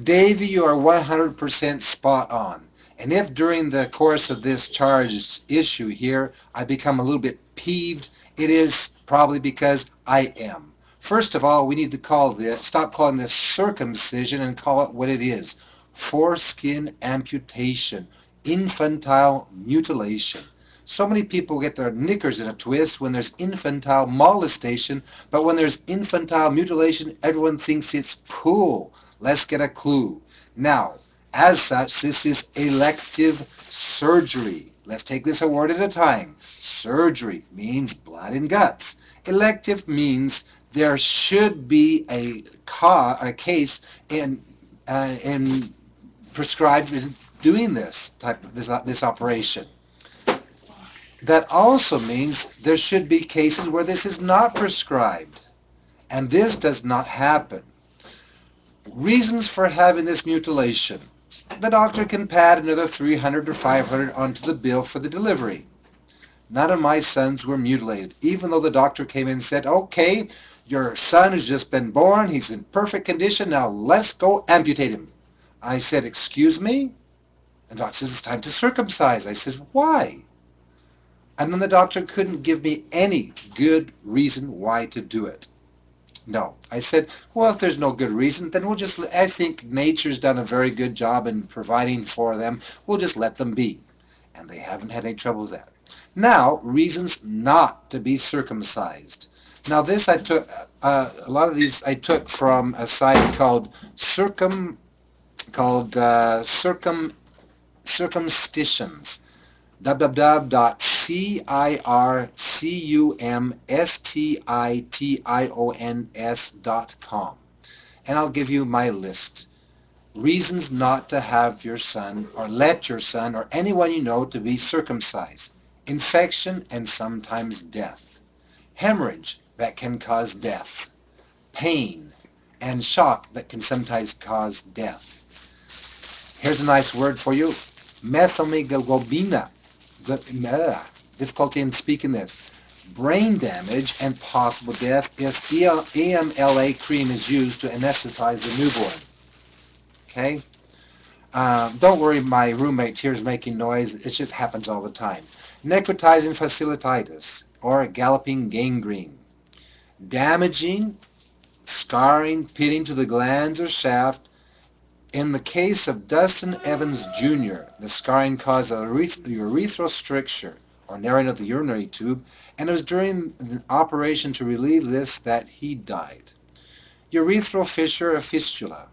Davey, you are 100% spot on. And if during the course of this charged issue here I become a little bit peeved, it is probably because I am. First of all, we need to stop calling this circumcision and call it what it is. Foreskin amputation, infantile mutilation. So many people get their knickers in a twist when there's infantile molestation, but when there's infantile mutilation, everyone thinks it's cool. Let's get a clue. Now, as such, this is elective surgery. Let's take this a word at a time. Surgery means blood and guts. Elective means there should be a case in prescribed in doing this operation. That also means there should be cases where this is not prescribed, and this does not happen. Reasons for having this mutilation. The doctor can pad another 300 or 500 onto the bill for the delivery. None of my sons were mutilated, even though the doctor came in and said, okay, your son has just been born, he's in perfect condition, now let's go amputate him. I said, excuse me? And the doctor says, it's time to circumcise. I says, why? And then the doctor couldn't give me any good reason why to do it. No. I said, well, if there's no good reason, then we'll just, I think nature's done a very good job in providing for them. We'll just let them be. And they haven't had any trouble with that. Now, reasons not to be circumcised. Now this I took, a lot of these I took from a site called circumcisions. www.circumcitions.com, and I'll give you my list. Reasons not to have your son or let your son or anyone you know to be circumcised. Infection and sometimes death. Hemorrhage that can cause death. Pain and shock that can sometimes cause death. Here's a nice word for you. Methemoglobine'mia. Difficulty in speaking this. Brain damage and possible death if EMLA cream is used to anesthetize the newborn. Okay? Don't worry, my roommate here is making noise. It just happens all the time. Necrotising fasciitis or galloping gangrene. Damaging, scarring, pitting to the glans or shaft. In the case of Dustin Evans Jr., the scarring caused a urethral stricture, or narrowing of the urinary tube, and it was during an operation to relieve this that he died. Urethral fissure or fistula.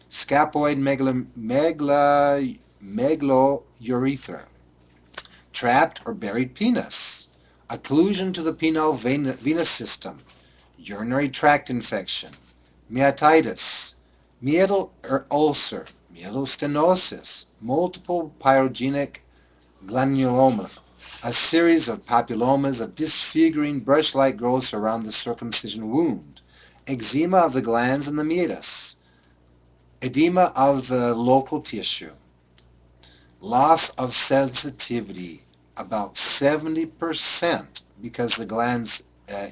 Scaphoid megalourethra. Trapped or buried penis. Occlusion to the penile venous system. Urinary tract infection. Meatitis. Meatal ulcer, myelostenosis, multiple pyrogenic granuloma, a series of papillomas of disfiguring brush-like growths around the circumcision wound, eczema of the glands and the meatus, edema of the local tissue, loss of sensitivity, about 70%, because the glands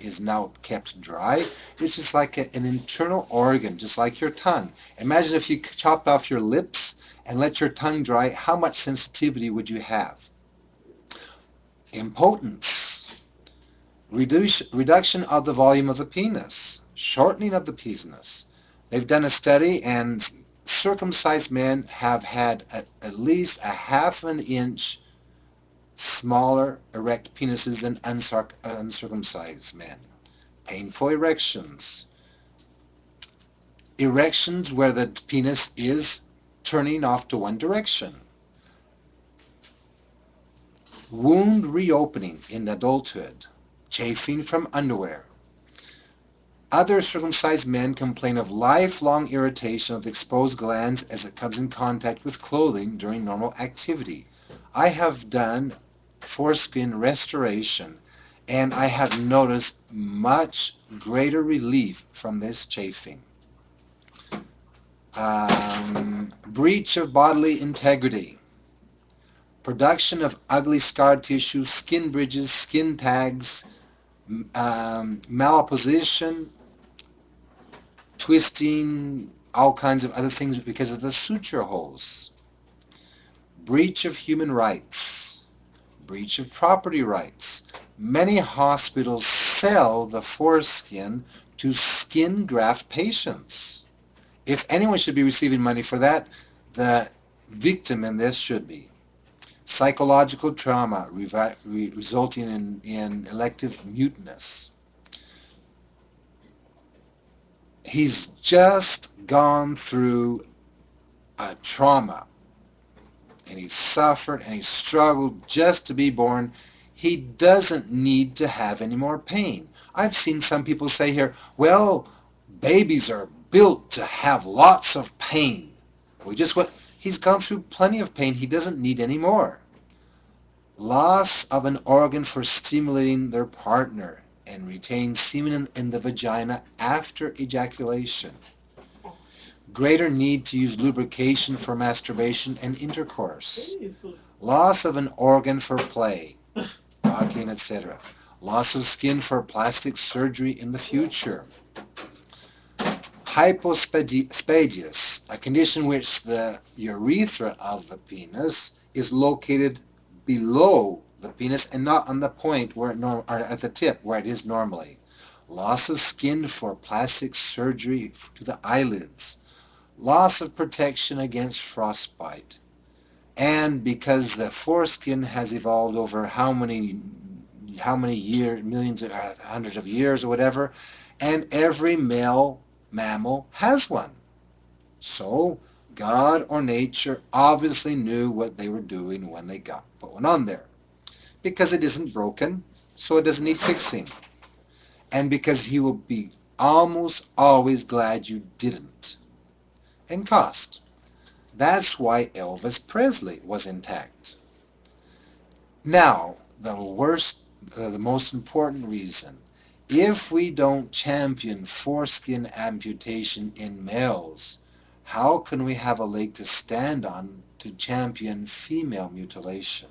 is now kept dry. It's just like an internal organ, just like your tongue. Imagine if you chopped off your lips and let your tongue dry, how much sensitivity would you have? Impotence, reduction of the volume of the penis, shortening of the penis. They've done a study, and circumcised men have had at least a half an inch smaller erect penises than uncircumcised men. Painful erections. Erections where the penis is turning off to one direction. Wound reopening in adulthood. Chafing from underwear. Other circumcised men complain of lifelong irritation of the exposed glands as it comes in contact with clothing during normal activity. I have done foreskin restoration, and I have noticed much greater relief from this chafing. Breach of bodily integrity. Production of ugly scar tissue, skin bridges, skin tags, malposition, twisting, all kinds of other things because of the suture holes. Breach of human rights. Breach of property rights. Many hospitals sell the foreskin to skin graft patients. If anyone should be receiving money for that, the victim in this should be. Psychological trauma resulting in elective mutinous. He's just gone through a trauma, and he's suffered and he's struggled just to be born. He doesn't need to have any more pain. I've seen some people say here, well, babies are built to have lots of pain. He's gone through plenty of pain. He doesn't need any more. Loss of an organ for stimulating their partner and retain semen in the vagina after ejaculation. Greater need to use lubrication for masturbation and intercourse. Loss of an organ for play, rocking, etc. Loss of skin for plastic surgery in the future. Hypospadias, a condition which the urethra of the penis is located below the penis and not on the point where or at the tip where it is normally. Loss of skin for plastic surgery to the eyelids. Loss of protection against frostbite. And because the foreskin has evolved over how many years, millions or hundreds of years or whatever, and every male mammal has one. So God or nature obviously knew what they were doing when they put one on there. Because it isn't broken, so it doesn't need fixing. And because he will be almost always glad you didn't. And cost. That's why Elvis Presley was intact. Now, the most important reason. If we don't champion foreskin amputation in males, how can we have a leg to stand on to champion female mutilation?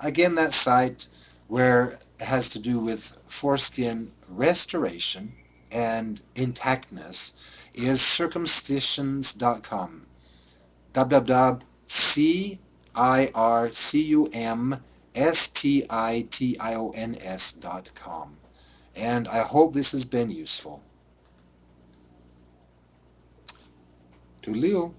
Again, that site where it has to do with foreskin restoration and intactness is circumcisions.com. www.circumcitions.com. And I hope this has been useful. Toodaloo.